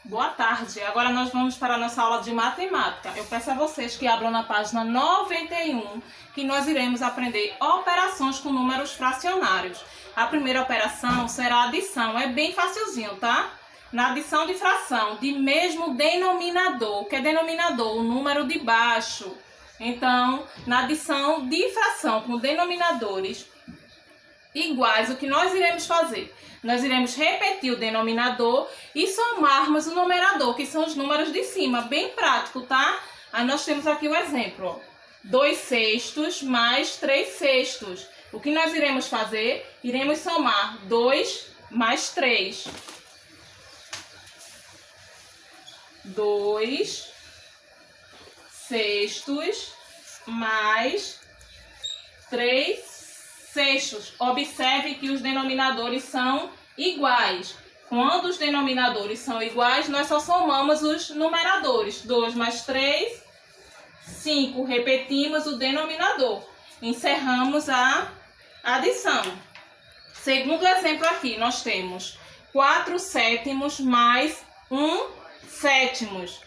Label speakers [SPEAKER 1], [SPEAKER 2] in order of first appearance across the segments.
[SPEAKER 1] Boa tarde. Agora nós vamos para a nossa aula de matemática. Eu peço a vocês que abram na página 91, que nós iremos aprender operações com números fracionários. A primeira operação será a adição. É bem facilzinho, tá? Na adição de fração de mesmo denominador. O que é denominador? O número de baixo. Então, na adição de fração com denominadores iguais, o que nós iremos fazer? Nós iremos repetir o denominador e somarmos o numerador, que são os números de cima. Bem prático, tá? Aí nós temos aqui o exemplo. 2/6 mais 3/6. O que nós iremos fazer? Iremos somar 2 mais 3. 2/6 mais 3/6. Observe que os denominadores são iguais. Quando os denominadores são iguais, nós só somamos os numeradores. 2 mais 3, 5. Repetimos o denominador. Encerramos a adição. Segundo exemplo aqui, nós temos 4/7 mais 1/7.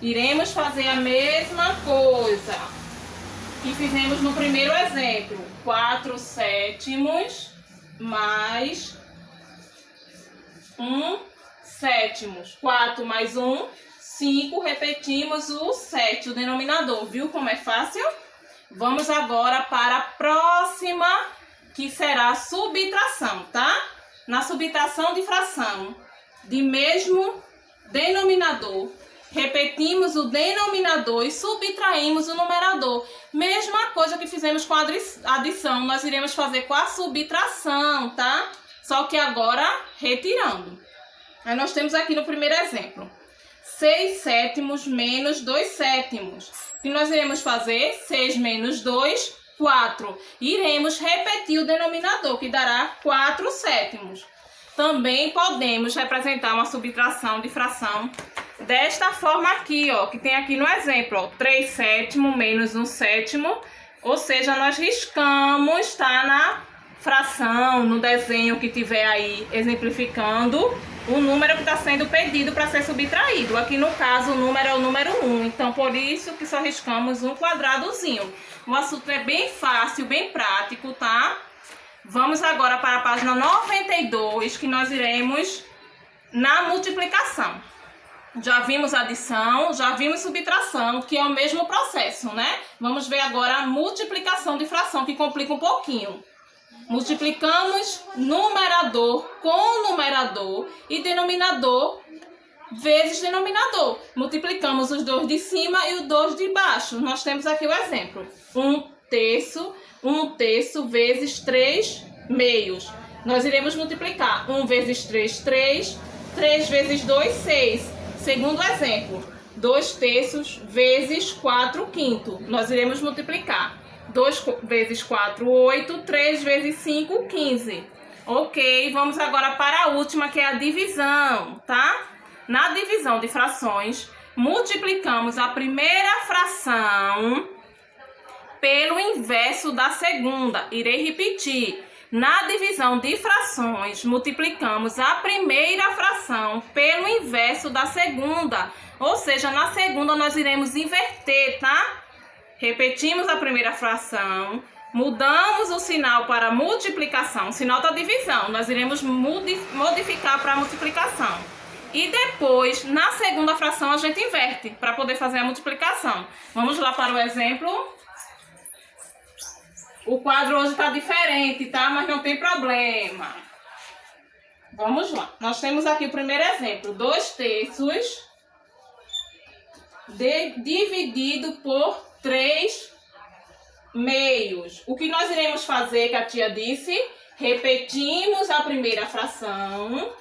[SPEAKER 1] Iremos fazer a mesma coisa que fizemos no primeiro exemplo. 4/7 mais 1/7. 4 mais 1, 5. Repetimos o 7, o denominador. Viu como é fácil? Vamos agora para a próxima, que será a subtração, tá? Na subtração de fração de mesmo denominador, repetimos o denominador e subtraímos o numerador. Mesma coisa que fizemos com a adição, nós iremos fazer com a subtração, tá? Só que agora retirando. Aí nós temos aqui no primeiro exemplo, 6/7 menos 2/7. O que nós iremos fazer? 6 menos 2, 4. Iremos repetir o denominador, que dará 4/7. Também podemos representar uma subtração de fração desta forma aqui, ó, que tem aqui no exemplo, ó, 3/7 menos 1/7, ou seja, nós riscamos, tá, na fração, no desenho que tiver aí exemplificando o número que está sendo pedido para ser subtraído. Aqui no caso o número é o número 1, então por isso que só riscamos um quadradozinho. O assunto é bem fácil, bem prático, tá? Vamos agora para a página 92, que nós iremos na multiplicação. Já vimos adição, já vimos subtração, que é o mesmo processo, né? Vamos ver agora a multiplicação de fração, que complica um pouquinho. Multiplicamos numerador com numerador e denominador vezes denominador. Multiplicamos os dois de cima e os dois de baixo. Nós temos aqui o exemplo. 1/3 vezes 3 meios. Nós iremos multiplicar 1 vezes 3, 3. 3 vezes 2, 6. Segundo exemplo, 2/3 vezes 4/5. Nós iremos multiplicar 2 vezes 4, 8. 3 vezes 5, 15. Ok, vamos agora para a última, que é a divisão, tá? Na divisão de frações, multiplicamos a primeira fração pelo inverso da segunda. Irei repetir. Na divisão de frações, multiplicamos a primeira fração pelo inverso da segunda. Ou seja, na segunda nós iremos inverter, tá? Repetimos a primeira fração, mudamos o sinal para multiplicação, o sinal da divisão, nós iremos modificar para multiplicação. E depois, na segunda fração, a gente inverte para poder fazer a multiplicação. Vamos lá para o exemplo. O quadro hoje está diferente, tá? Mas não tem problema. Vamos lá. Nós temos aqui o primeiro exemplo. 2/3 dividido por 3 meios. O que nós iremos fazer, que a tia disse? Repetimos a primeira fração,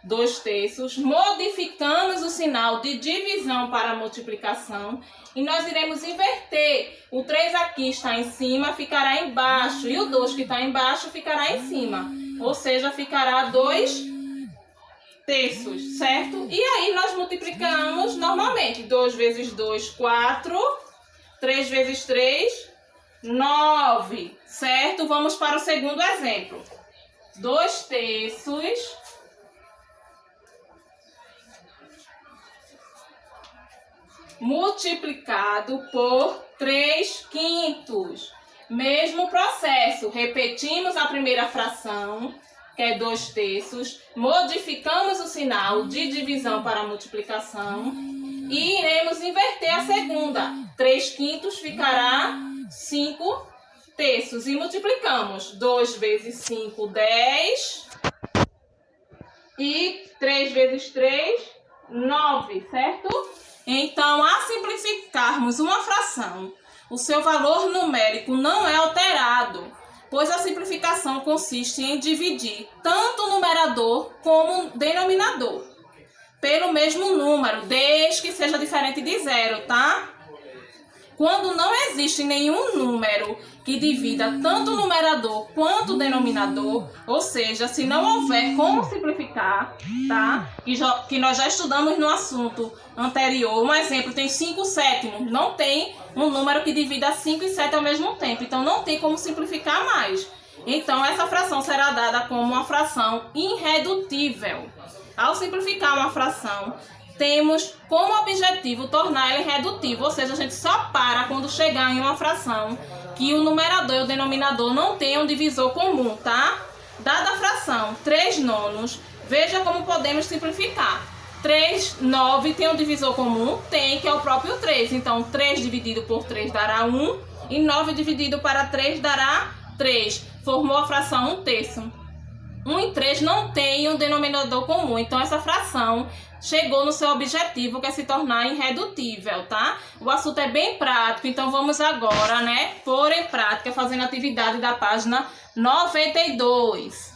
[SPEAKER 1] 2/3, modificamos o sinal de divisão para multiplicação e nós iremos inverter. O 3 aqui está em cima, ficará embaixo, e o 2 que está embaixo ficará em cima. Ou seja, ficará 2/3, certo? E aí nós multiplicamos normalmente. 2 vezes 2, 4. 3 vezes 3, 9, certo? Vamos para o segundo exemplo. 2/3 multiplicado por 3/5. Mesmo processo, repetimos a primeira fração, que é 2/3, modificamos o sinal de divisão para multiplicação e iremos inverter a segunda. 3/5 ficará 5/3 e multiplicamos. 2 vezes 5, 10 e 3 vezes 3, 9, certo? Então, ao simplificarmos uma fração, o seu valor numérico não é alterado, pois a simplificação consiste em dividir tanto o numerador como o denominador pelo mesmo número, desde que seja diferente de zero, tá? Quando não existe nenhum número que divida tanto o numerador quanto o denominador, ou seja, se não houver como simplificar, tá? Que nós já estudamos no assunto anterior. Um exemplo, tem 5/7, não tem um número que divida 5 e 7 ao mesmo tempo, então não tem como simplificar mais. Então, essa fração será dada como uma fração irredutível. Ao simplificar uma fração, temos como objetivo tornar ela irredutível, ou seja, a gente só para quando chegar em uma fração que o numerador e o denominador não tenham um divisor comum, tá? Dada a fração 3/9, veja como podemos simplificar. 3/9 tem um divisor comum? Tem, que é o próprio 3. Então, 3 dividido por 3 dará 1 e 9 dividido para 3 dará 3. Formou a fração 1/3. 1 e 3 não tem um denominador comum, então essa fração chegou no seu objetivo, que é se tornar irredutível, tá? O assunto é bem prático, então vamos agora, pôr em prática, fazendo a atividade da página 92.